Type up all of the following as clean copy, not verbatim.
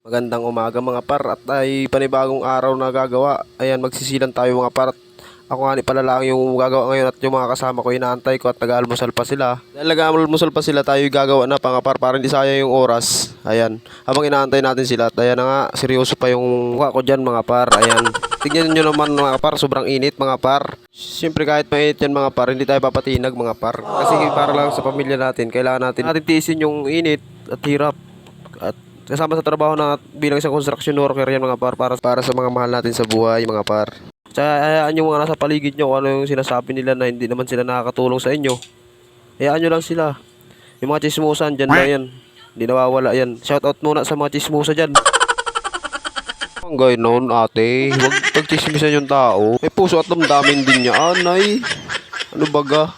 Magandang umaga mga par at ay panibagong araw na gagawa. Ayan, magsisilan tayo mga par. Ako nga ni pala lang yung gagawa ngayon at yung mga kasama ko inaantay ko at nag-aalmusal pa sila. Dahil nag-aalmusal pa sila tayo gagawa na mga par para hindi sayang yung oras. Ayan, habang inaantay natin sila at ayan na nga, seryoso pa yung mukha ko dyan mga par. Ayan, tignan nyo naman mga par, sobrang init mga par. Siyempre kahit mainit yan mga par, hindi tayo papatinag mga par. Kasi para lang sa pamilya natin, kailangan natin tiisin yung init at hirap. At kasama sa trabaho na bilang isang construction worker yan mga par, para sa mga mahal natin sa buhay mga par. Tsaka hayaan yung mga nasa paligid nyo kung ano yung sinasabi nila na hindi naman sila nakakatulong sa inyo. Hayaan nyo lang sila. Yung mga chismosan dyan lang yan, hindi nawawala yan. Shoutout muna sa mga chismosa dyan. Ang gaynon ate, huwag pagchismisan yung tao. May puso at damdamin din niya, anay. Ano baga?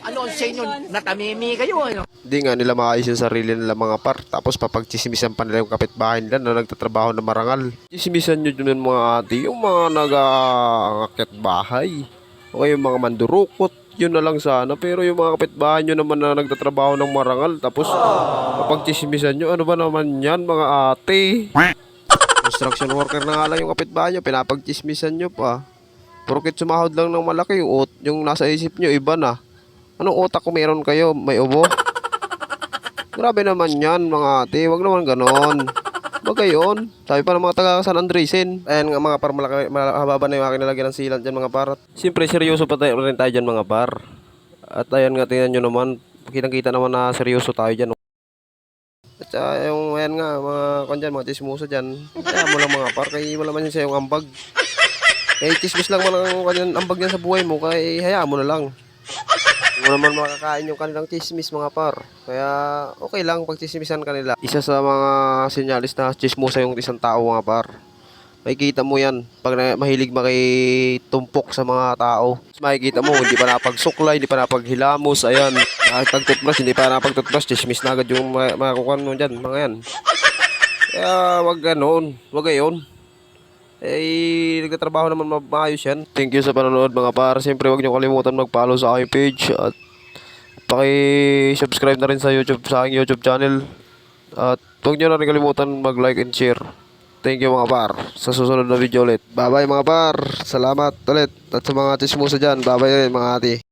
Ano sa inyo? Natamimi kayo, ano? Hindi nga nila maayos yung sarili nila mga par. Tapos papagchismisan pa nila yung kapitbahay nila na nagtatrabaho na marangal. Chismisan nyo dun yung mga ate, yung mga nag-aakit bahay. O yung mga mandurukot, yun na lang sana. Pero yung mga kapitbahay nyo naman na nagtatrabaho ng marangal. Tapos papagchismisan nyo, ano ba naman yan mga ate? Construction worker na nga lang yung kapitbahay nyo, pinapagchismisan nyo pa. Porket sumahod lang ng malaki, yung nasa isip nyo, iba na. Anong utak kung meron kayo? May ubo? Grabe naman yan, mga ate. Huwag naman ganon. Bagay yun. Sabi pa ng mga taga San Andresen. Ayan nga mga par, hababa na yung aking nalagyan ng sealant dyan mga par. Siyempre, seryoso pa tayo rin tayo dyan mga par. At ayan nga, tingnan nyo naman. Kitang-kita naman na seryoso tayo dyan. At yung ayan nga, mga kandyan, mga chismosa dyan. Kaya mo lang mga par, kaya wala man siya yung ambag. Eh, chismis lang man ang kanyang ambag niya sa buhay mo, kaya hayaan mo na lang. Hindi mo naman makakain yung kanilang chismis mga par. Kaya okay lang pag chismisan kanila. Isa sa mga senyalis na chismosa yung isang tao mga par. Makikita mo yan pag mahilig makitumpok sa mga tao. Makikita mo hindi pa napagsuklay, hindi pa napaghilamos. Ayan, pag-toothbrush, hindi pa napag-toothbrush, chismis na agad yung makakukuha mo dyan, mga yan. Kaya wag ganon, wag gayon. Eh, nagtatrabaho naman maayos yan. Thank you sa panonood mga par. Siyempre huwag niyo kalimutan mag-follow sa aking page. At paki-subscribe na rin sa aking YouTube channel. At huwag niyo na rin kalimutan mag-like and share. Thank you mga par. Sa susunod na video ulit. Bye bye mga par. Salamat ulit. At sa mga chismosa dyan, bye bye mga ate.